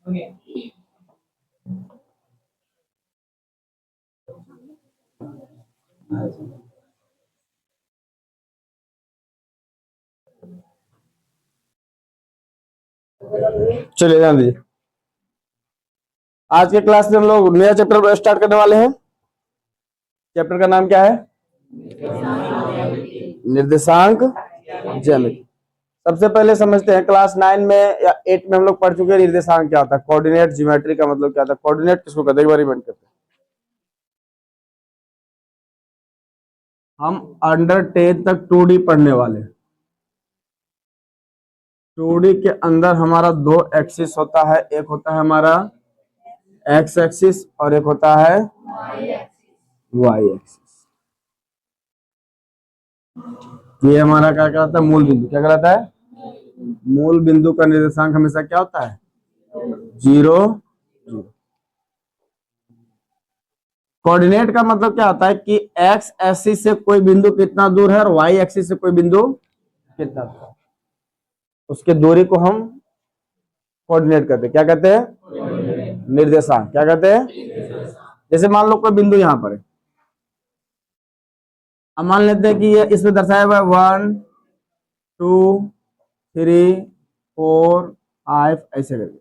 चलिए ध्यान दीजिए, आज के क्लास में हम लोग नया चैप्टर स्टार्ट करने वाले हैं। चैप्टर का नाम क्या है? निर्देशांक ज्यामिति। सबसे पहले समझते हैं, क्लास 9 में या 8 में हम लोग पढ़ चुके हैं निर्देशांक क्या होता है, कोऑर्डिनेट ज्योमेट्री का मतलब क्या होता है, कोऑर्डिनेट किसको कहते हैं, एक बार रिमाइंड करते हैं। हम अंडर 10 तक 2D पढ़ने वाले हैं। 2D के अंदर हमारा दो एक्सिस होता है, एक होता है हमारा एक्स एक्सिस और एक होता है वाई एक्सिस। ये हमारा क्या कहलाता है, मूल बिंदु। क्या कहलाता है? मूल बिंदु का निर्देशांक हमेशा क्या होता है? 0 0। कोऑर्डिनेट का मतलब क्या होता है कि एक्स एक्सिस से कोई बिंदु कितना दूर है और वाई एक्सिस से कोई बिंदु कितना दूर है, उसके दूरी को हम कोऑर्डिनेट कहते हैं। क्या कहते हैं? निर्देशांक। क्या कहते हैं? जैसे मान लो कोई बिंदु यहां पर है, अब मान लेते हैं कि ये इसमें दर्शाया हुआ है 1 2 3 4 5 ऐसे करके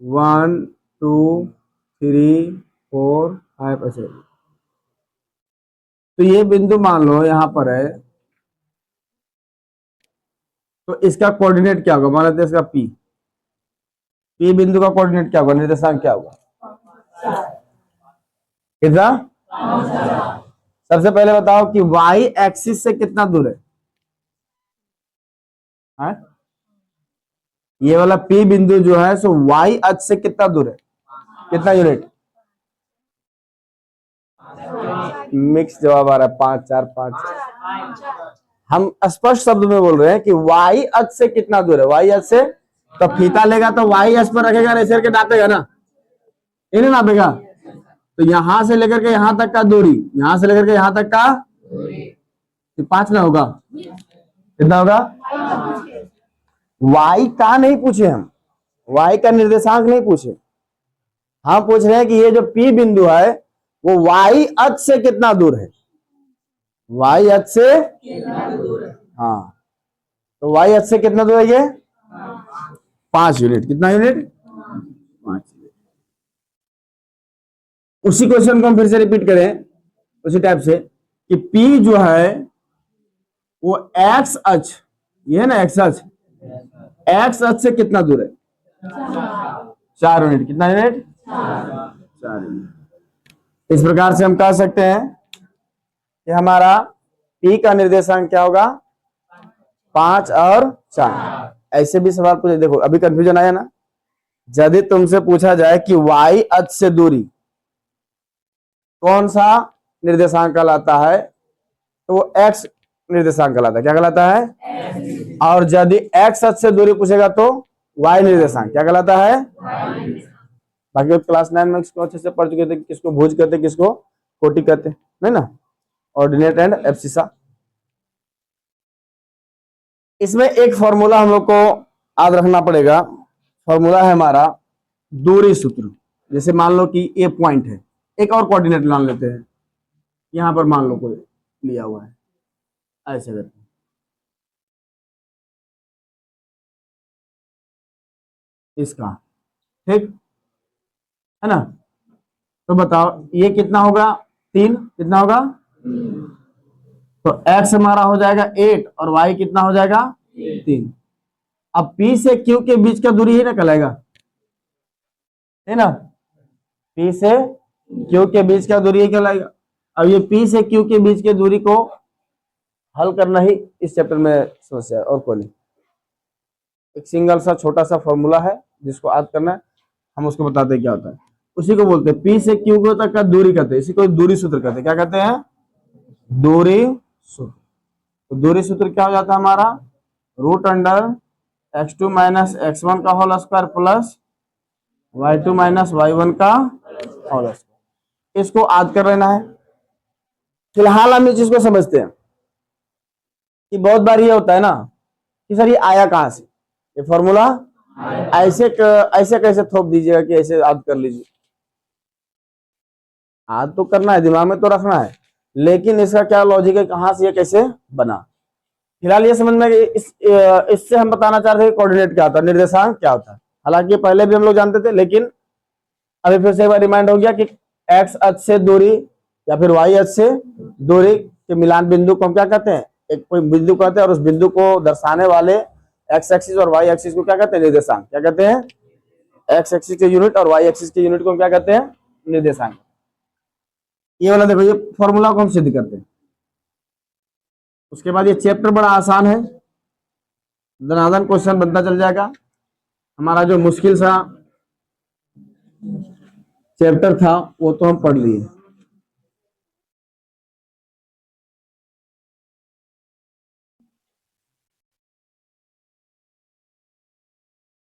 1 2 3 4 5 ऐसे करके। तो ये बिंदु मान लो यहां पर है, तो इसका कोऑर्डिनेट क्या होगा? मान लेते हैं इसका पी। पी बिंदु का कोऑर्डिनेट क्या होगा, निर्देशांक क्या होगा? कितना? सबसे पहले बताओ कि वाई एक्सिस से कितना दूर है? ये वाला पी बिंदु जो है सो वाई अक्ष से कितना दूर है? कितना यूनिट? मिक्स जवाब आ रहा है, 5 4 5। हम स्पष्ट शब्द में बोल रहे हैं कि वाई अक्ष से कितना दूर है। वाई अक्ष से तो फीता लेगा तो वाई अक्ष पर रखेगा, ऐसे करके नापेगा ना, इन्हें नापेगा। तो यहां से लेकर के यहां तक का दूरी, यहां से लेकर के यहां तक का 5 ना होगा? कितना होगा? वाई का नहीं पूछे हम, वाई का निर्देशांक नहीं पूछे, हम पूछ रहे हैं कि ये जो पी बिंदु है वो वाई अक्ष से कितना दूर है। वाई अक्ष से हाँ, तो वाई अक्ष से कितना दूर है ये? 5 यूनिट। कितना यूनिट? 5 यूनिट। उसी क्वेश्चन को हम फिर से रिपीट करें उसी टाइप से कि P जो है वो एक्स अक्ष, ये है ना एक्स अक्ष, एक्स अक्ष से कितना दूर है? 4 यूनिट। कितना यूनिट? 4 यूनिट। इस प्रकार से हम कह सकते हैं कि हमारा P का निर्देशांक क्या होगा? 5 और 4। ऐसे भी सवाल पूछे, देखो अभी कंफ्यूजन आया ना। यदि तुमसे पूछा जाए कि वाई अक्ष से दूरी कौन सा निर्देशांक कहलाता है, तो वो एक्स निर्देशांक कहलाता है। क्या कहलाता है? और यदि एक्स अक्ष से दूरी पूछेगा तो वाई निर्देशांक क्या कहलाता है? बाकी क्लास 9 में इसको अच्छे से पढ़ चुके थे, किसको भुज कहते, किसको कोटि कहते, नहीं ना, ऑर्डिनेट एंड एब्सिसा। इसमें एक फॉर्मूला हम लोग को याद रखना पड़ेगा। फॉर्मूला है हमारा दूरी सूत्र। जैसे मान लो कि ए पॉइंट है, एक और कोऑर्डिनेट मान लेते हैं, यहां पर मान लो कोई लिया हुआ है, ऐसे करते हैं, इसका, ठीक है ना। तो बताओ ये कितना होगा? 3। कितना होगा? तो x हमारा हो जाएगा 8 और y कितना हो जाएगा? 3। अब P से Q के बीच का दूरी ही ना कहलाएगा, है ना। P से Q के बीच का दूरी ही कहलाएगा। अब ये P से Q के बीच के दूरी को हल करना ही इस चैप्टर में समस्या है, और कोई नहीं। एक सिंगल सा छोटा सा फॉर्मूला है जिसको याद करना है, हम उसको बताते हैं क्या होता है। उसी को बोलते हैं P से Q तक का दूरी कहते हैं, इसी को दूरी सूत्र कहते हैं। क्या कहते हैं? दूरी सूत्र। तो दूरी सूत्र क्या हो जाता है हमारा? Root under x2 minus x1 का whole square plus y2 minus y1 का होल स्क्वायर। इसको याद कर लेना है। फिलहाल हम इस चीज को समझते हैं कि बहुत बार ये होता है ना कि सर ये आया कहां से, ये फॉर्मूला ऐसे कैसे थोप दीजिएगा कि ऐसे याद कर लीजिए, याद तो करना है, दिमाग में तो रखना है, लेकिन इसका क्या लॉजिक है, कहां से ये कैसे बना। फिलहाल ये समझ में कि इससे हम बताना चाह रहे थे कोऑर्डिनेट क्या होता है, निर्देशांक क्या होता है। हालांकि पहले भी हम लोग जानते थे, लेकिन अभी फिर से एक बार रिमाइंड हो गया कि एक्स अक्ष से दूरी या फिर वाई अक्ष से दूरी के मिलान बिंदु को हम क्या कहते हैं, एक कोई बिंदु कहते हैं, और उस बिंदु को दर्शाने वाले एक्स एक्सिस और वाई एक्सिस को क्या कहते हैं, निर्देशांक। क्या कहते हैं, एक्स एक्सिस के यूनिट और वाई एक्सिस के यूनिट को हम क्या कहते हैं, निर्देशांक। ये वाला देखो, ये फॉर्मूला को हम सिद्ध करते हैं। उसके बाद ये चैप्टर बड़ा आसान है, दनादन क्वेश्चन बनता चल जाएगा। हमारा जो मुश्किल सा चैप्टर था वो तो हम पढ़ लिए।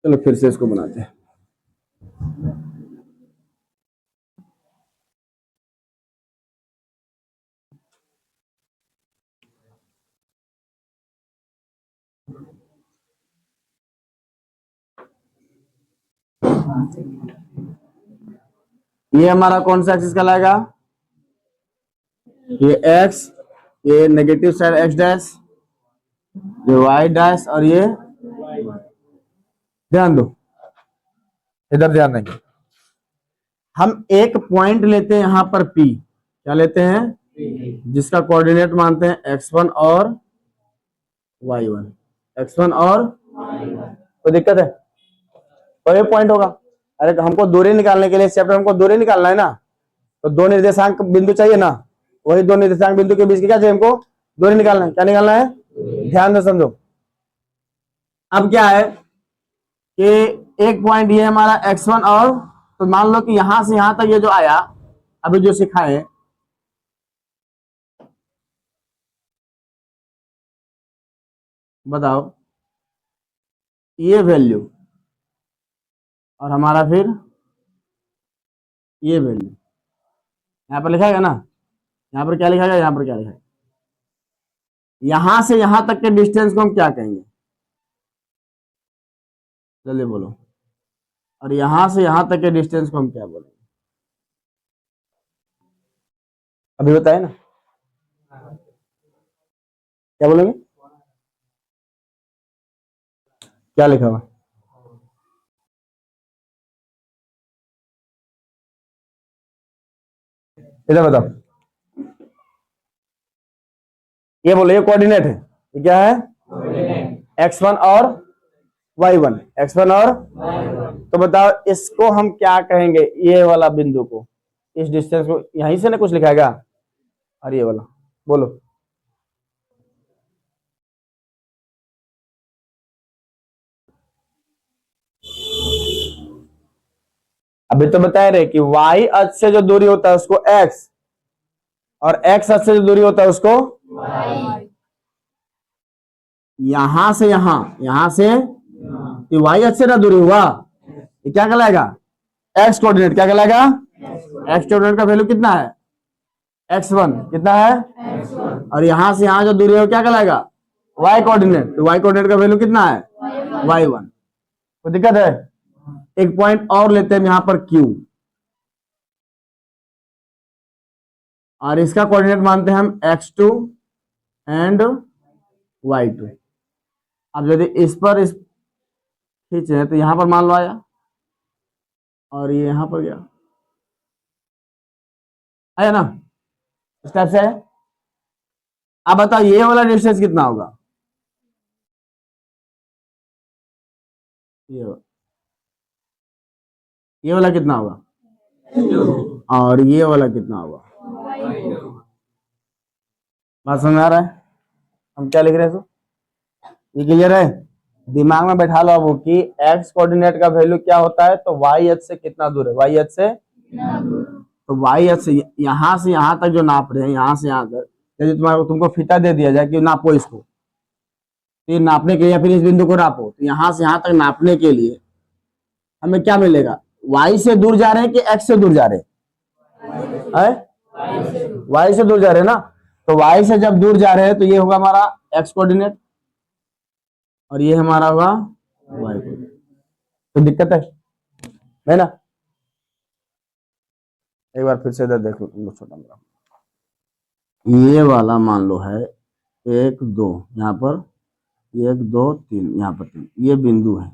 चलो फिर से इसको बनाते हैं। ये हमारा कौन सा एक्सिस कहलाएगा, ये एक्स, ये नेगेटिव साइड एक्स डैश, ये वाई डैश, और ये ध्यान दो, इधर ध्यान देंगे। हम एक पॉइंट लेते हैं यहां पर P, क्या लेते हैं, जिसका कोऑर्डिनेट मानते हैं x1 और y1, x1 और कोई दिक्कत है, तो ये पॉइंट होगा। अरे हमको दूरी निकालने के लिए चैप्टर हमको दूरी निकालना है ना, तो दो निर्देशांक बिंदु चाहिए ना, वही दो निर्देशांक बिंदु के बीच की क्या चाहिए हमको, दूरी निकालना है। क्या निकालना है, ध्यान से समझो। अब क्या है कि एक पॉइंट ये हमारा x1 और, तो मान लो कि यहां से यहां तक ये जो आया अभी जो सिखाए, बताओ ये वैल्यू और हमारा फिर ये वैल्यू यहां पर लिखाएगा ना, यहां पर क्या लिखाएगा, यहां पर क्या लिखाएगा, यहां से यहां तक के डिस्टेंस को हम क्या कहेंगे, जल्दी बोलो। और यहां से यहां तक के डिस्टेंस को हम क्या बोलेंगे, अभी बताए ना, क्या बोलेंगे, क्या लिखा हुआ, इधर बताओ, ये बोलो, ये कोऑर्डिनेट है, ये क्या है, x1 और y1, x1 और, तो बताओ इसको हम क्या कहेंगे, ये वाला बिंदु को, इस डिस्टेंस को, यहीं से ना कुछ लिखाएगा, और ये वाला बोलो, अभी तो बता रहे कि y अक्ष से जो दूरी होता है उसको x, और x अक्ष से जो दूरी होता है उसको y। यहां से यहां से y अक्ष से ना दूरी हुआ, ये क्या कहलाएगा, x कोऑर्डिनेट। क्या कहलाएगा, x कोऑर्डिनेट का वैल्यू कितना है, x1 कितना है, और यहां से यहां जो दूरी है वो क्या कहलाएगा, y कोऑर्डिनेट। तो y कोऑर्डिनेट का वैल्यू कितना है, y1। कोई दिक्कत है, एक पॉइंट और लेते हैं यहां पर Q, और इसका कोऑर्डिनेट मानते हैं हम x2 एंड y2। अब यदि इस पर इस खींचे तो यहां पर मान लो आया, और ये यहां पर गया, आया ना, इस टाइप से है। अब बताओ ये वाला डिस्टेंस कितना होगा, ये वाला कितना होगा, और ये वाला कितना होगा, बात समझ आ रहा है, हम क्या लिख रहे हैं, ये क्लियर है, दिमाग में बैठा लो अब कि x कोऑर्डिनेट का वैल्यू क्या होता है, तो y अक्ष से कितना दूर है, y अक्ष से, तो y अक्ष से यहां तक जो नाप रहे हैं, यहां से यहां तक, यदि तुम्हारा तुमको फीता दे दिया जाए कि नापो इसको, तो ये नापने के लिए, या फिर इस बिंदु को नापो, तो यहां से यहां तक नापने के लिए हमें क्या मिलेगा, y से दूर जा रहे हैं कि x से दूर जा रहे हैं, y से दूर जा रहे हैं ना, तो y से जब दूर जा रहे हैं तो ये होगा हमारा x कोऑर्डिनेट, और ये हमारा होगा y कोऑर्डिनेट। तो दिक्कत है ना। एक बार फिर से इधर देख लो छोटा मेरा, ये वाला मान लो है 1 2, यहाँ पर 1 2 3, यहाँ पर 3, ये बिंदु है,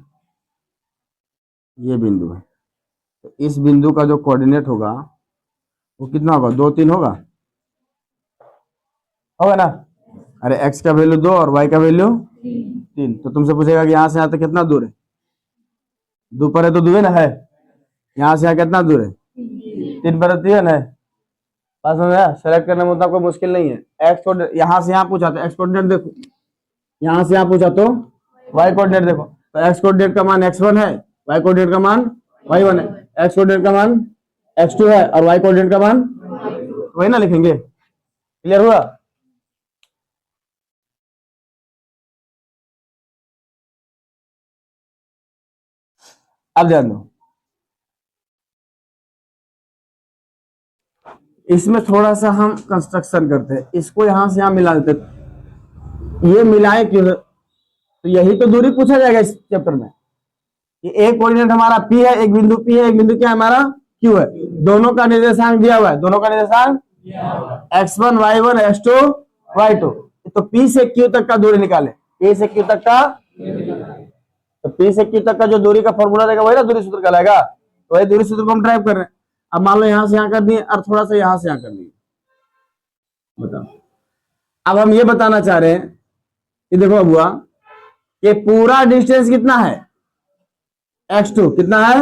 ये बिंदु है। तो इस बिंदु का जो कोऑर्डिनेट होगा वो कितना होगा, 2 3 होगा, होगा ना। अरे x का वैल्यू 2 और y का वैल्यू 3। तो तुमसे पूछेगा कि यहाँ से यहाँ तक कितना दूर है, दो पर है तो दुए ना है, यहाँ से यहाँ कितना दूर है, 3 पर है ना है। पास में सेलेक्ट करने में उतना कोई मुश्किल नहीं है। एक्स कोऑर्डिनेट यहाँ से यहाँ पूछा तो एक्स कोऑर्डिनेट देखो, यहाँ से यहाँ पूछा तो वाई कोऑर्डिनेट देखो। तो एक्स कोऑर्डिनेट का मान x1 है, वाई कोऑर्डिनेट का मान y1 है, एक्स कोऑर्डिनेट का मान x2 है और वाई कोऑर्डिनेट का मान वही ना लिखेंगे। क्लियर हुआ। अब ध्यान दो, इसमें थोड़ा सा हम कंस्ट्रक्शन करते हैं, इसको यहां से यहां मिला देते। ये मिलाए क्यों, तो यही तो दूरी पूछा जाएगा इस चैप्टर में कि एक कोऑर्डिनेट हमारा P है, एक बिंदु P है, एक बिंदु क्या है हमारा Q है, दोनों का निर्देशांक दिया हुआ है, दोनों का निर्देशांक x1 y1 x2 y2। तो P से Q तक का दूरी निकाले, P से Q तक का, तो P से Q तक का जो दूरी का फॉर्मूला रहेगा वही ना दूरी सूत्र कहलाएगा। तो वही दूरी सूत्र को हम ड्राइव कर रहे हैं। अब मान लो यहां से यहां कर दिए और थोड़ा सा यहां से यहां कर दिए, बताओ। अब हम ये बताना चाह रहे हैं कि देखो अब हुआ कि पूरा डिस्टेंस कितना है, x2 कितना है,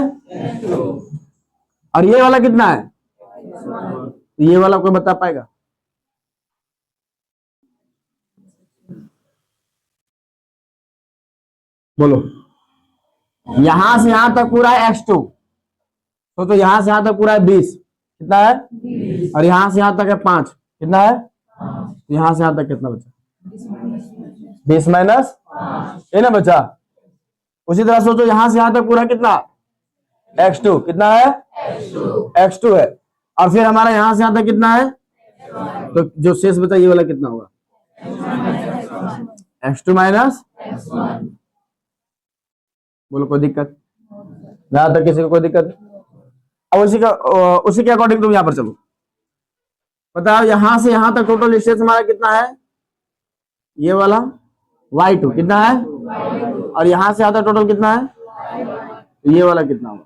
और ये वाला कितना है, तो ये वाला कोई बता पाएगा, बोलो। यहां से यहां तक पूरा है x2, तो यहां से यहां तक पूरा है 20, कितना है, और यहां से यहां तक है 5, कितना है, तो यहां से यहां तक कितना बचा, 20 माइनस ये ना बचा। उसी तरह सोचो यहां से यहां तक पूरा कितना, x2 कितना है, x2 है, और फिर हमारा यहां से यहां तक कितना है, तो जो शेष बचा ये वाला कितना होगा, x2 माइनस, बोलो कोई दिक्कत, यहां तक किसी को कोई दिक्कत। अब उसी के अकॉर्डिंग तुम यहां पर चलो, बताओ यहां से यहां तक टोटल डिस्टेंस हमारा कितना है, ये वाला y2 कितना है, और यहां से यहां तक टोटल कितना है, तो ये वाला कितना होगा,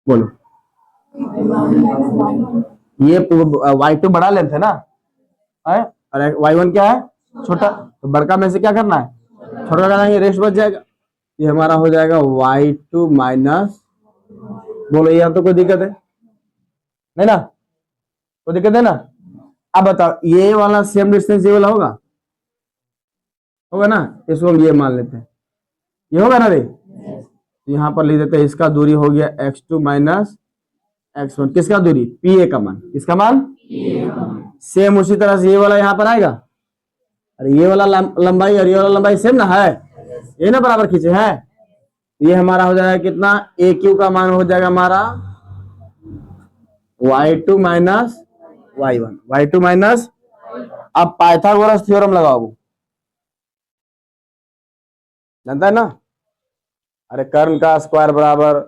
बोलो। ये y2 बड़ा लेंथ है ना, है, और y1 क्या है, छोटा। तो बड़का में से क्या करना है, छोटा कराएंगे, रेस्ट बच जाएगा। ये हमारा हो जाएगा y2 माइनस, बोलो यहाँ तो कोई दिक्कत है नहीं ना, कोई दिक्कत है ना। अब बताओ ये वाला सेम डिस्टेंस ये वाला होगा, होगा ना, इसको हम ये मान लेते हैं, ये होगा ना रे। यहाँ पर लिख देते हैं इसका दूरी हो गया x2 माइनस x1, किसका दूरी, P का मान, किसका मान, सेम उसी तरह से ये वाला यहाँ पर आएगा, अरे ये वाला लंबाई और ये वाला लंबाई सेम ना है, ये ना बराबर खींचे हैं। ये हमारा हो जाएगा कितना, AQ का मान हो जाएगा हमारा y2 minus y1, y2 minus. अब पाइथागोरस थ्योरम लगाओ, जानता है ना, अरे कर्ण का स्क्वायर बराबर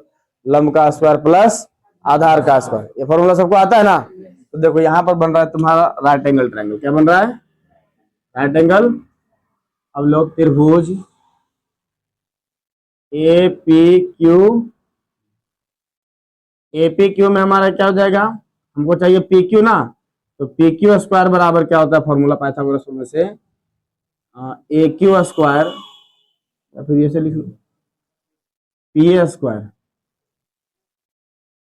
लंब का स्क्वायर प्लस आधार का स्क्वायर, ये फॉर्मूला सबको आता है ना। तो देखो यहां पर बन रहा है तुम्हारा राइट एंगल ट्रायंगल, क्या बन रहा है, राइट एंगल। अब लोग त्रिभुज APQ में हमारा क्या हो जाएगा, हमको चाहिए PQ ना, तो PQ स्क्वायर बराबर क्या होता है, फॉर्मूला पाइथागोरस में से AQ स्क्वायर, या फिर ये से लिख लो PA स्क्वायर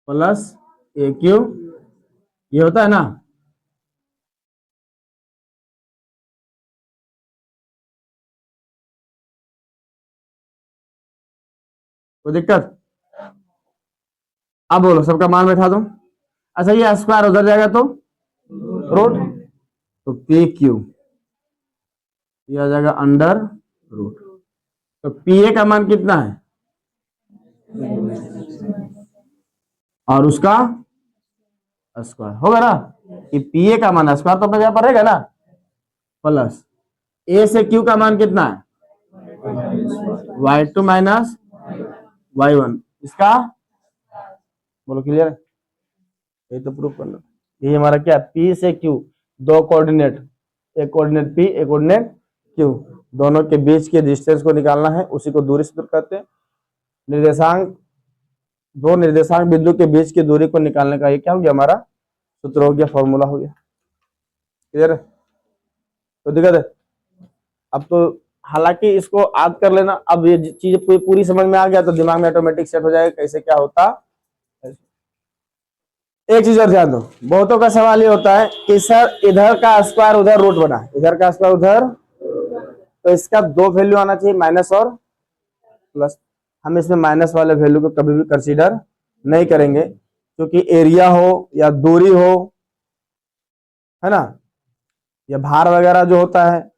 प्लस AQ, ये होता है ना। कोई दिक्कत, अब बोलो सबका मान बैठा दो। अच्छा ये स्क्वायर उधर जाएगा तो रूट, तो PQ ये आ जाएगा अंडर रूट। तो PA का मान कितना है, और उसका स्क्वायर होगा ना, कि PA का मान स्क्वायर तो यहाँ पर रहेगा ना, प्लस A से Q का मान कितना है, y2 माइनस y1, इसका बोलो क्लियर है? ये तो प्रूफ करना। ये हमारा क्या है, P से Q, दो कोऑर्डिनेट, एक कोऑर्डिनेट P, एक कोऑर्डिनेट Q, दोनों के बीच के डिस्टेंस को निकालना है, उसी को दूरी सूत्र कहते हैं। निर्देशांक, दो निर्देशांक बिंदु के बीच की दूरी को निकालने का ये क्या हो गया, हमारा सूत्र हो गया, फॉर्मूला हो गया। क्लियर है? तो दिक्कत है? अब तो हालांकि इसको याद कर लेना, अब ये चीज पूरी समझ में आ गया तो दिमाग में ऑटोमेटिक सेट हो जाएगा कैसे क्या होता। एक चीज और ध्यान दो, बहुतों का सवाल ये होता है कि सर इधर का स्क्वायर उधर रूट बना, इधर का स्क्वायर उधर, तो इसका दो वैल्यू आना चाहिए, माइनस और प्लस। हम इसमें माइनस वाले वैल्यू को कभी भी कंसीडर नहीं करेंगे, क्योंकि एरिया हो या दूरी हो, है ना, या भार वगैरह जो होता है,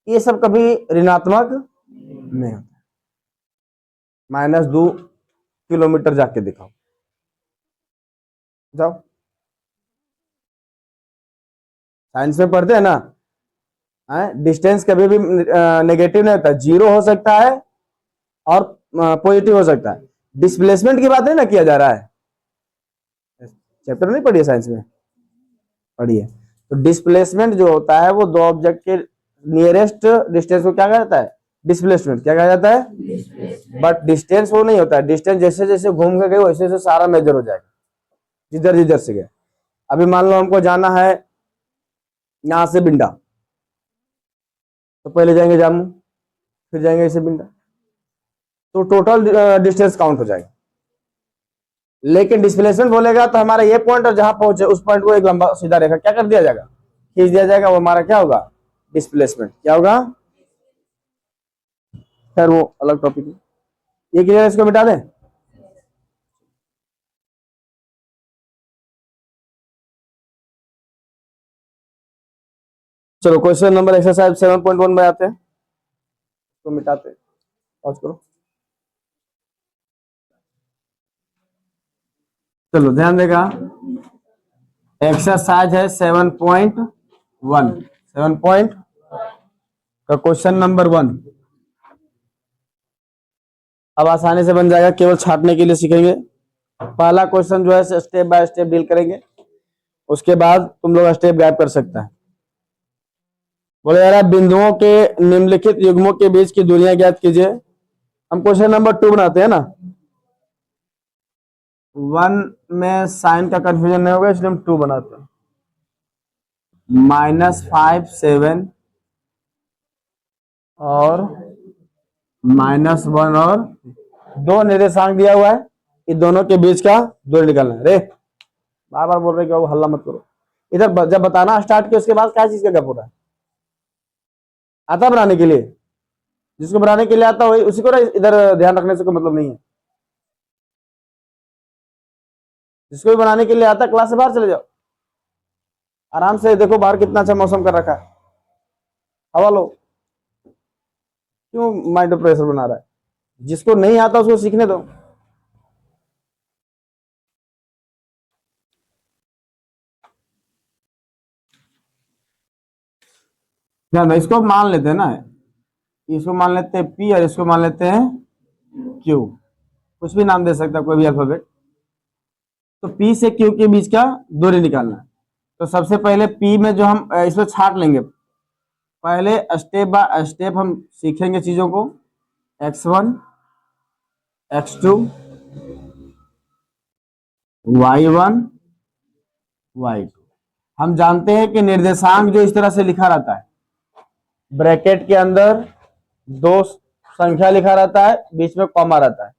ये सब कभी ऋणात्मक नहीं होता। -2 किलोमीटर जाके दिखाओ, जाओ, साइंस में पढ़ते हैं ना, डिस्टेंस कभी भी नेगेटिव नहीं होता, जीरो हो सकता है और पॉजिटिव हो सकता है। डिस्प्लेसमेंट की बात नहीं ना किया जा रहा है, चैप्टर नहीं पढ़िए साइंस में, पढ़िए। तो डिस्प्लेसमेंट जो होता है वो दो ऑब्जेक्ट के नियरेस्ट डिस्टेंस को क्या कहा जाता है, डिस्प्लेसमेंट क्या कहा जाता है। बट डिस्टेंस वो नहीं होता है, डिस्टेंस जैसे जैसे घूम के गए वैसे वैसे सारा मेजर हो जाएगा, जिधर जिधर से गए। अभी मान लो हमको जाना है यहां से बिंडा, तो पहले जाएंगे जामू, फिर जाएंगे इसे बिंडा, तो टोटल डिस्टेंस काउंट हो जाएगा। लेकिन डिस्प्लेसमेंट बोलेगा तो हमारा ये पॉइंट और जहां पहुंचे उस पॉइंट को एक लंबा सीधा रेखा क्या कर दिया जाएगा, खींच दिया जाएगा, वो हमारा क्या होगा, डिस्प्लेसमेंट। क्या होगा, खैर वो अलग टॉपिक है। ये क्लियर है, इसको मिटा दें। चलो क्वेश्चन नंबर एक्सरसाइज 7.1 में आते हैं, तो मिटाते हैं, पॉज करो। चलो ध्यान देगा, एक्सरसाइज है 7.1, 7 पॉइंट का क्वेश्चन नंबर 1। अब आसानी से बन जाएगा, केवल छाटने के लिए सीखेंगे। पहला क्वेश्चन जो है स्टेप बाय स्टेप डील करेंगे, उसके बाद तुम लोग स्टेप गायब कर सकता है। बोले यार बिंदुओं के निम्नलिखित युग्मों के बीच की दूरियां ज्ञात कीजिए। हम क्वेश्चन नंबर 2 बनाते हैं ना, 1 में साइन का कंफ्यूजन नहीं होगा इसलिए हम 2 बनाते हैं। -5 7 और -1 और दो निर्देशांक दिया हुआ है, इन दोनों के बीच का दूरी निकालना है। रे बार बार बोल रहे कि हल्ला मत करो। इधर जब बताना स्टार्ट किया उसके बाद क्या चीज का गप हो रहा है, आता बनाने के लिए, जिसको बनाने के लिए आता वही उसी को इधर ध्यान रखने से कोई मतलब नहीं है। जिसको भी बनाने के लिए आता क्लास से बाहर चले जाओ, आराम से देखो बाहर कितना अच्छा मौसम कर रखा है, हवा लो, क्यों माइंड प्रेशर बना रहा है। जिसको नहीं आता उसको सीखने दो। ध्यान दो, इसको मान लेते हैं ना, इसको मान लेते हैं P और इसको मान लेते हैं Q, कुछ भी नाम दे सकता है, कोई भी अल्फाबेट। तो P से Q के बीच का दूरी निकालना है। तो सबसे पहले P में जो हम इसमें छाट लेंगे, पहले स्टेप बाय स्टेप हम सीखेंगे चीजों को। x1 x2 y1 y2। हम जानते हैं कि निर्देशांक जो इस तरह से लिखा रहता है, ब्रैकेट के अंदर दो संख्या लिखा रहता है, बीच में कॉमा रहता है,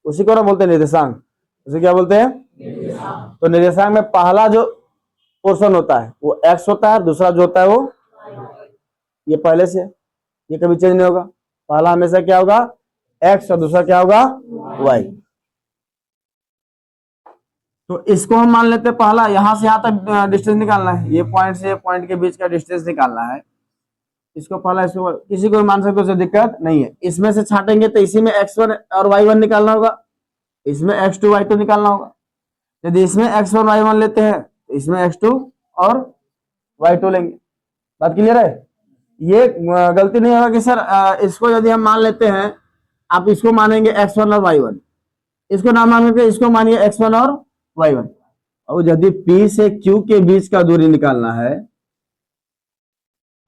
उसी को ना बोलते हैं निर्देशांक। उसे क्या बोलते हैं, तो निर्देशांक में पहला जो पोर्शन होता है वो x होता है, दूसरा जो होता है वो, ये पहले से, ये कभी चेंज नहीं होगा। पहला हमेशा क्या होगा, x और दूसरा क्या होगा, y। तो इसको हम मान लेते हैं पहला, यहां से यहां तक डिस्टेंस निकालना है, ये पॉइंट से पॉइंट के बीच का डिस्टेंस निकालना है। इसको पहला, इसको किसी को भी मान सकते हो, दिक्कत नहीं है। इसमें से छाटेंगे तो इसी में x1 और y1 निकालना होगा, इसमें x2 y2 निकालना होगा। यदि इसमें x1 y1 लेते हैं तो इसमें x2 और y2 लेंगे। बात क्लियर है? ये गलती नहीं होगा कि सर इसको यदि हम मान लेते हैं, आप इसको मानेंगे x1 और y1, इसको ना मान करके इसको मानिए x1 और y1। और यदि P से Q के बीच का दूरी निकालना है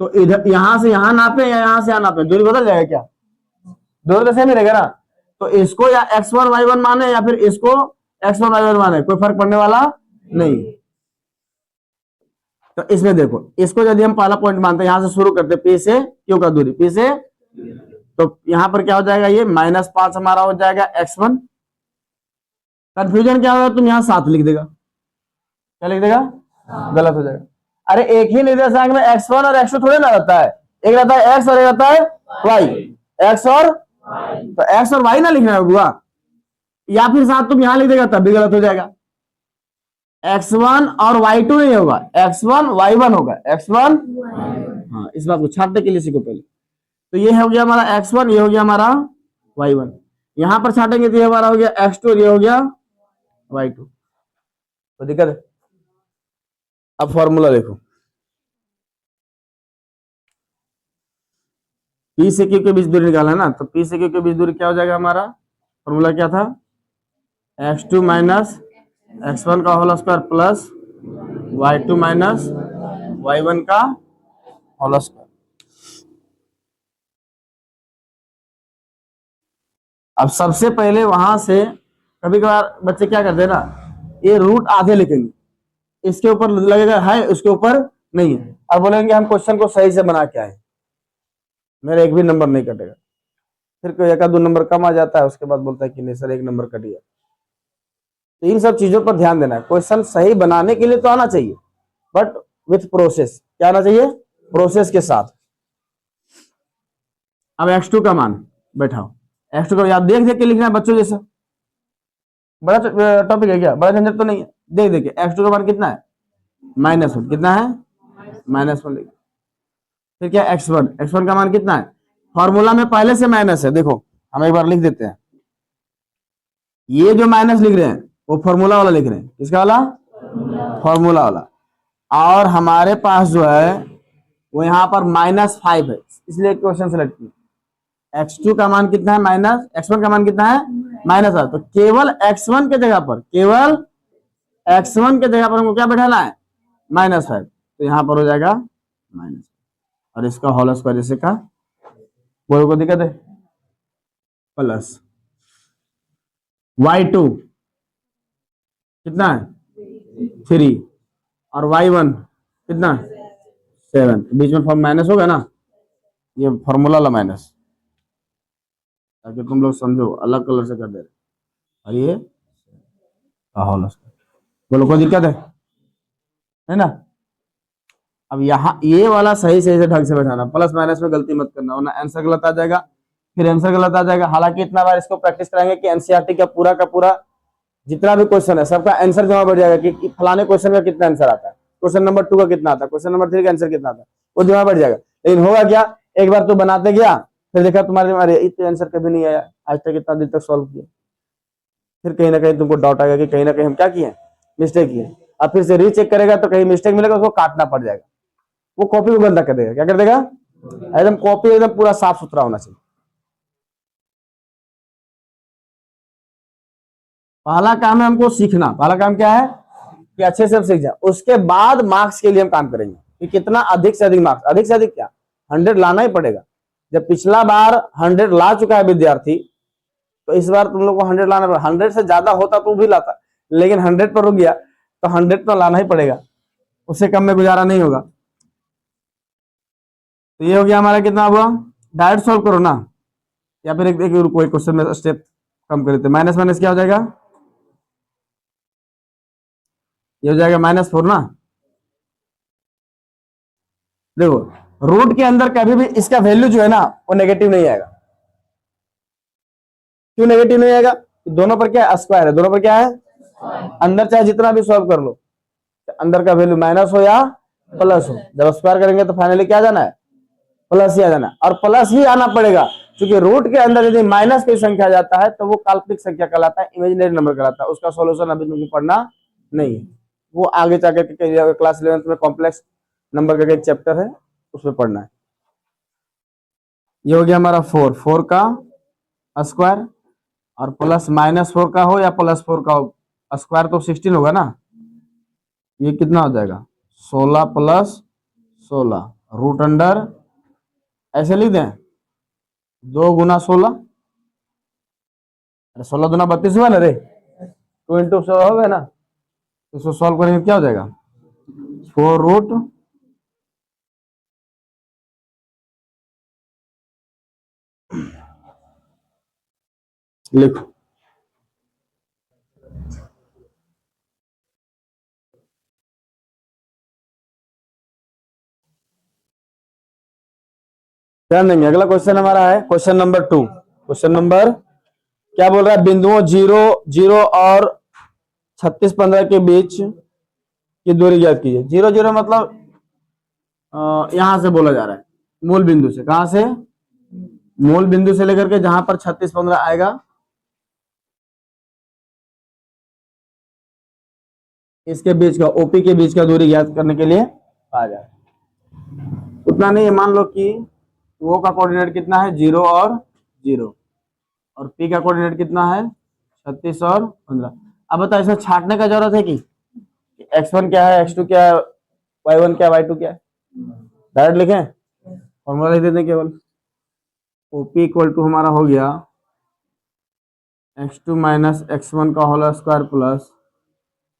तो इधर यहां से यहां नापे या यहां से यहां नापे, दूरी बदल जाएगा क्या? दूरी तो सेम ही रहेगा ना। तो इसको या x1 y1 माने या फिर इसको x1 y1 माने, कोई फर्क पड़ने वाला नहीं। तो इसमें देखो, इसको यदि हम पहला पॉइंट मानते हैं, यहां से शुरू करते हैं P से Q का दूरी, P से, तो यहां पर क्या हो जाएगा, ये -5 हमारा हो जाएगा x1। कंफ्यूजन क्या होगा, तुम यहां 7 लिख देगा, क्या लिख देगा, गलत हो जाएगा। अरे एक ही निर्देशांक में x1 और x2 थोड़े ना रहता है, एक रहता है x और एक रहता है y, x और तो x और y ना लिखना होगा, या फिर साथ तुम यहां लिख देगा तब भी गलत हो जाएगा। x1 और y2 नहीं होगा, x1 y1 होगा, x1, हाँ इस बात को छाटने के लिए सीखो पहले। तो ये हो गया हमारा x1, ये हो गया हमारा y1, यहां पर छाटेंगे तो ये हमारा हो गया x2 और ये हो गया y2। तो दिक्कत है। अब फॉर्मूला देखो, P से Q के बीच दूरी निकालना है ना, तो P से Q के बीच दूरी क्या हो जाएगा, हमारा फॉर्मूला क्या था, x2 माइनस x1 का whole square plus y2 minus y1 का होल स्क्वायर। अब सबसे पहले वहां से, कभी कभार बच्चे क्या करते हैं ना, ये रूट आधे लिखेंगे, इसके ऊपर लगेगा है, उसके ऊपर नहीं है, और बोलेंगे हम क्वेश्चन को सही से बना के आए, मेरा एक भी नंबर नहीं कटेगा। फिर कोई एक दो नंबर कम आ जाता है, उसके बाद बोलता है कि नहीं सर एक नंबर कट गया। तो इन सब चीजों पर ध्यान देना है, क्वेश्चन सही बनाने के लिए तो आना चाहिए, बट विथ प्रोसेस, क्या आना चाहिए, प्रोसेस के साथ। अब x2 का मान बैठाओ, x2 का याद देख देख के लिखना है बच्चों जैसा, बड़ा टॉपिक है क्या, बड़ा झंझट तो नहीं है। देख देख के x2 का मान कितना है, -1, कितना है, -1। फिर क्या x1, x1 का मान कितना है, फॉर्मूला में पहले से माइनस है, देखो हम एक बार लिख देते हैं, ये जो माइनस लिख रहे हैं वो फॉर्मूला वाला लिख रहे हैं, किसका वाला, फॉर्मूला वाला। और हमारे पास जो है वो यहाँ पर -5 है, इसलिए क्वेश्चन सेलेक्ट किया। x2 का मान कितना है, x1 का मान कितना है, -5, तो केवल x1 के जगह पर, केवल x1 के जगह पर हमको क्या बैठाना है, -5, तो यहाँ पर हो जाएगा माइनस, और इसका होल स्क्वायर जैसे का, कोई को दिक्कत है, प्लस y2 कितना है 3 और y1 कितना 7, बीच में फॉर्म माइनस होगा ना, ये फॉर्मूला वाला माइनस, ताकि तुम लोग समझो, अलग कलर से कर दे रहे, और ये होल स्क्वायर, बोलो कोई दिक्कत है ना। अब यहाँ ये वाला सही सही से ढंग से बैठाना, प्लस माइनस में गलती मत करना, वरना आंसर गलत आ जाएगा, फिर आंसर गलत आ जाएगा। हालांकि इतना बार इसको प्रैक्टिस कराएंगे कि एनसीईआरटी का पूरा जितना भी क्वेश्चन है सबका आंसर जमा बढ़ जाएगा, कि फलाने क्वेश्चन का कितना आंसर आता है, क्वेश्चन नंबर 2 का कितना आता है, क्वेश्चन नंबर 3 का आंसर कितना आता है, वो जमा बढ़ जाएगा। लेकिन होगा क्या, एक बार तो बनाते गया, फिर देखा तुम्हारे अरे इतना आंसर कभी नहीं आया, आज तक इतना दिन तक सॉल्व किया, फिर कहीं ना कहीं तुमको डाउट आएगा कि कहीं ना कहीं हम क्या किए, मिस्टेक किए। अब फिर से रीचेक करेगा तो कहीं मिस्टेक मिलेगा, उसको काटना पड़ जाएगा, वो कॉपी को गंदा कर देगा। क्या कर देगा, एकदम कॉपी एकदम पूरा साफ सुथरा होना चाहिए। पहला काम है हमको सीखना, पहला काम क्या है कि अच्छे से सीख जाए, उसके बाद मार्क्स के लिए हम काम करेंगे कि कितना अधिक से अधिक मार्क्स, अधिक से अधिक क्या 100 लाना ही पड़ेगा। जब पिछला बार 100 ला चुका है विद्यार्थी, तो इस बार तुम लोग को 100 लाना पड़ेगा। 100 से ज्यादा होता तो भी लाता, लेकिन 100 पर रुक गया तो 100 तो लाना ही पड़ेगा, उससे कम में गुजारा नहीं होगा। तो ये हो गया हमारा, कितना हुआ, डायरेक्ट सॉल्व करो ना, या फिर एक कोई क्वेश्चन में स्टेप कम कर देते, माइनस माइनस क्या हो जाएगा, ये हो जाएगा -4 ना। देखो रूट के अंदर कभी भी इसका वैल्यू जो है ना वो नेगेटिव नहीं आएगा। क्यों नेगेटिव नहीं आएगा, दोनों पर क्या है, स्क्वायर है, दोनों पर क्या है, अंदर चाहे जितना भी सॉल्व कर लो, अंदर का वैल्यू माइनस हो या प्लस हो, जब स्क्वायर करेंगे तो फाइनली क्या जाना है, प्लस ही आ जाना, और प्लस ही आना पड़ेगा, क्योंकि रूट के अंदर यदि माइनस कोई संख्या आ जाता है तो वो काल्पनिक संख्या कहलाता है, इमेजिनरी नंबर कहलाता है, उसका सॉल्यूशन अभी तुमको पढ़ना नहीं है, वो आगे जाकर क्लास 11th में कॉम्प्लेक्स नंबर का एक चैप्टर है उसमें पढ़ना है। ये हो गया हमारा 4, 4 का स्क्वायर और प्लस -4 का हो या +4 का हो, स्क्वायर तो 16 होगा ना। ये कितना हो जाएगा 16 + 16 रूट अंडर, ऐसे लिख दें 2 × 16, अरे 16 दूना 32 हुआ ना रे, 2 × 16 हो गया ना। तो इसको सॉल्व करेंगे क्या हो जाएगा 4 रूट लिखो। ध्यान देंगे, अगला क्वेश्चन हमारा है क्वेश्चन नंबर 2। क्वेश्चन नंबर क्या बोल रहा है, बिंदुओं 0, 0 और 36, 15 के बीच की दूरी ज्ञात कीजिए। 0, 0 मतलब यहां से बोला जा रहा है, मूल बिंदु से। कहां से, मूल बिंदु से लेकर के जहां पर 36, 15 आएगा, इसके बीच का, ओपी के बीच का दूरी ज्ञात करने के लिए आ जाए। उतना नहीं है, मान लो कि ओ का कोऑर्डिनेट कितना है 0 और 0 और पी का कोऑर्डिनेट कितना है 36 और 15। अब बताओ इसमें छांटने का जरूरत है कि x1 क्या है, x2 क्या है, y1 क्या है, y2 क्या है। डायरेक्ट लिखें, फॉर्मूला लिख देते हैं केवल। ओपी इक्वल टू हमारा हो गया x2 - x1 का whole square plus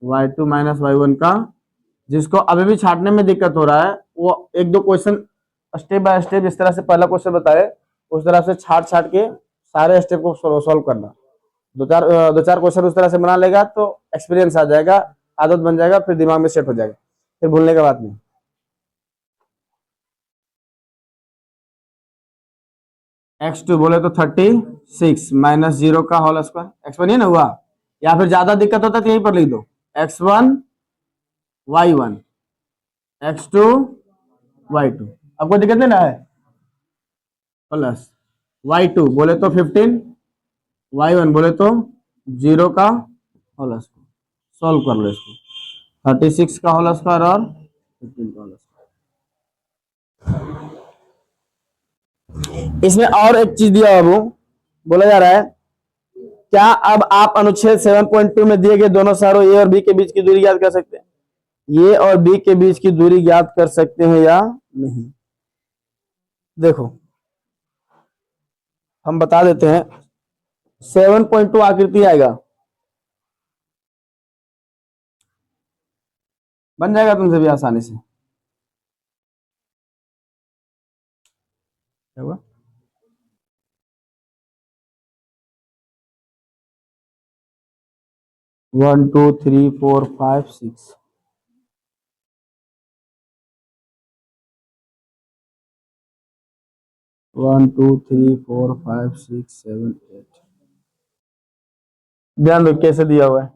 y2 - y1 का, जिसको अभी भी छांटने में दिक्कत हो रहा है वो एक दो क्वेश्चन स्टेप बाय स्टेप इस तरह से पहला क्वेश्चन बताए उस तरह से छाट छाट के सारे स्टेप को सॉल्व करना। दो चार क्वेश्चन उस तरह से बना लेगा तो एक्सपीरियंस आ जाएगा, आदत बन जाएगा, फिर दिमाग में सेट हो जाएगा, फिर भूलने का बात नहीं। x2 बोले तो 36 - 0 का होल स्क्वायर, x1 ही ना हुआ, या फिर ज्यादा दिक्कत होता है तो यहीं पर लिख दो x1 y1 x2 y2। अब कोई दिक्कत नहीं ना है, प्लस y2 बोले तो 15, y1 बोले तो 0 का होल स्क्वायर। सॉल्व कर लो इसको, 36 का होल स्क्वायर और 15 का होल स्क्वायर। इसमें और एक चीज दिया बाबू, बोला जा रहा है क्या अब आप अनुच्छेद 7.2 में दिए गए दोनों शहरों ए और बी के बीच की दूरी ज्ञात कर सकते हैं। ए और बी के बीच की दूरी ज्ञात कर सकते हैं या नहीं। देखो हम बता देते हैं, 7.2 आकृति आएगा, बन जाएगा तुमसे भी आसानी से। क्या हुआ, 1 2 3 4 5 6, 1 2 3 4 5 6 7 8। ध्यान दो कैसे दिया हुआ है,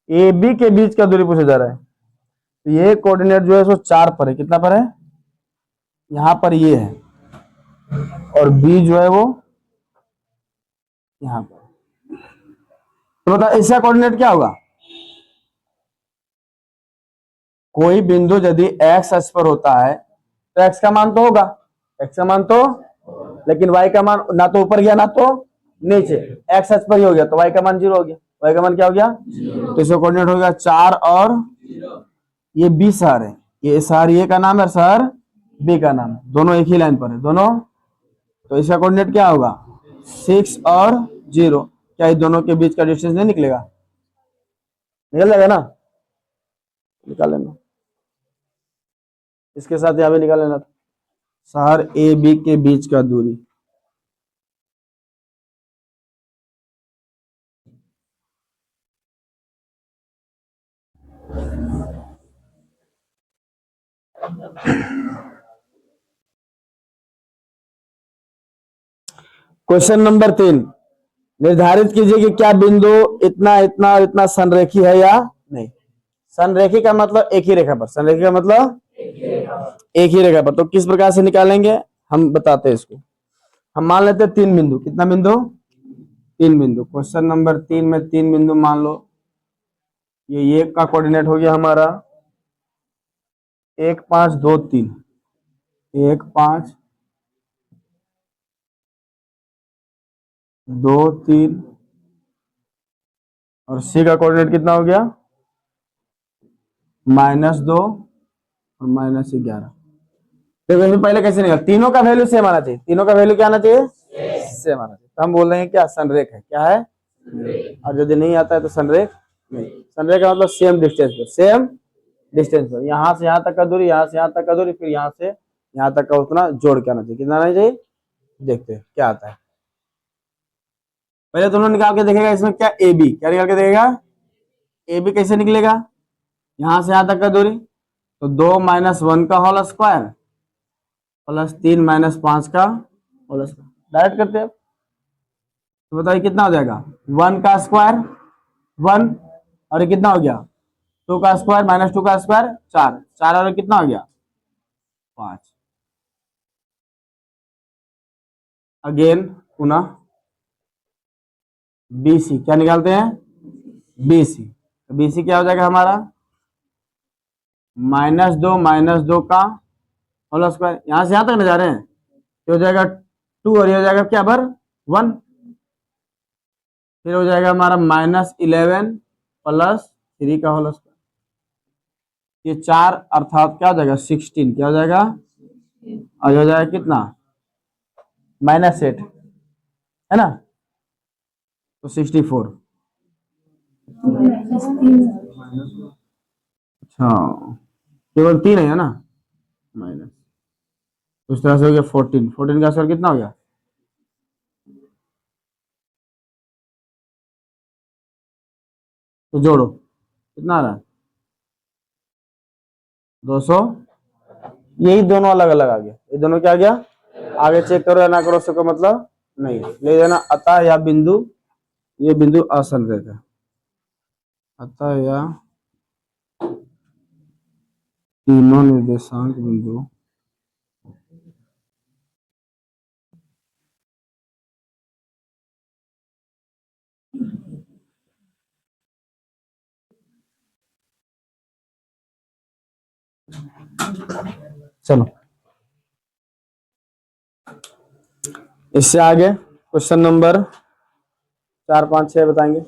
ए बी के बीच का दूरी पूछा जा रहा है। तो ये कोऑर्डिनेट जो है सो 4 पर है, कितना पर है, यहां पर ये है, और बी जो है वो यहां पर। तो बताओ इसका कोऑर्डिनेट क्या होगा। कोई बिंदु यदि एक्स अक्ष पर होता है तो एक्स का मान तो होगा, एक्स का मान तो, लेकिन वाई का मान ना तो ऊपर गया ना तो नीचे, एक्स अक्ष पर ही हो गया तो वाई का मान 0 हो गया, वाई का मान क्या हो गया, तो इसका कोऑर्डिनेट हो गया 4 और ये बी शहर है, ये शहर ए का नाम है, शहर बी का नाम है, दोनों एक ही लाइन पर है दोनों। तो इसका कोऑर्डिनेट क्या होगा 6 और 0। क्या ये दोनों के बीच का डिस्टेंस नहीं निकलेगा, निकल जाएगा ना, निकाल लेना, इसके साथ यहां भी निकाल लेना, शहर ए बी के बीच का दूरी। क्वेश्चन नंबर 3, निर्धारित कीजिए कि क्या बिंदु इतना इतना और इतना संरेखी है या नहीं। संरेखी का मतलब एक ही रेखा पर, संरेखी का मतलब एक ही रेखा पर। तो किस प्रकार से निकालेंगे हम बताते हैं इसको। हम मान लेते हैं 3 बिंदु, कितना बिंदु, 3 बिंदु। क्वेश्चन नंबर 3 में 3 बिंदु मान लो, ये का कोऑर्डिनेट हो गया हमारा 1 5 2 3, 1 5 2 3 और सी का कोऑर्डिनेट कितना हो गया -2 और -11। देखो इसमें पहले कैसे निकला, तीनों का वैल्यू सेम आना चाहिए, तीनों का वैल्यू क्या आना चाहिए, सेम आना चाहिए। तो हम बोल रहे हैं क्या संरेख है, क्या है, और यदि नहीं आता है तो संरेख नहीं। संरेख का मतलब सेम डिस्टेंस पर, सेम डिस्टेंस पर, यहाँ से यहाँ तक का दूरी, यहाँ से यहाँ तक का दूरी, फिर यहाँ से यहाँ तक का उतना जोड़ के आना चाहिए। कितना आना चाहिए, देखते हैं क्या आता है। पहले दोनों निकाल के देखेगा इसमें क्या, ए बी क्या निकाल के देखेगा, ए बी कैसे निकलेगा, यहां से यहां तक का दूरी, तो 2 - 1 का होल स्क्वायर प्लस 3 - 5 का होल स्क्वायर, डायरेक्ट करते हैं। तो बताइए कितना हो जाएगा, 1 का स्क्वायर 1, और ये कितना हो गया 2 का स्क्वायर -2 का स्क्वायर 4, 4 और कितना हो गया 5। अगेन पुनः BC क्या निकालते हैं, BC, तो BC क्या हो जाएगा हमारा -2 का होल स्क्वायर, यहां से यहां तक न जा रहे हैं, तो हो जाएगा 2 और ये हो जाएगा क्या बर 1, फिर हो जाएगा हमारा -11 प्लस 3 का होल स्क्वायर, ये 4 अर्थात क्या हो जाएगा 16, क्या हो जाएगा, और हो जाएगा कितना -8 है ना, तो 64। अच्छा केवल 3 है ना माइनस, तो इस तरह से हो गया 14, 14 का स्क्वायर कितना हो गया, तो जोड़ो कितना आ रहा है 200, यही दोनों अलग अलग आ गया, ये दोनों क्या आ गया, आगे चेक करो या ना करो उसका मतलब नहीं है, ले लेना। अतः या बिंदु, ये बिंदु असंरेख है, अतः या तीनों निर्देशांक बिंदु चलो इससे आगे क्वेश्चन नंबर 4 5 6 बताएंगे।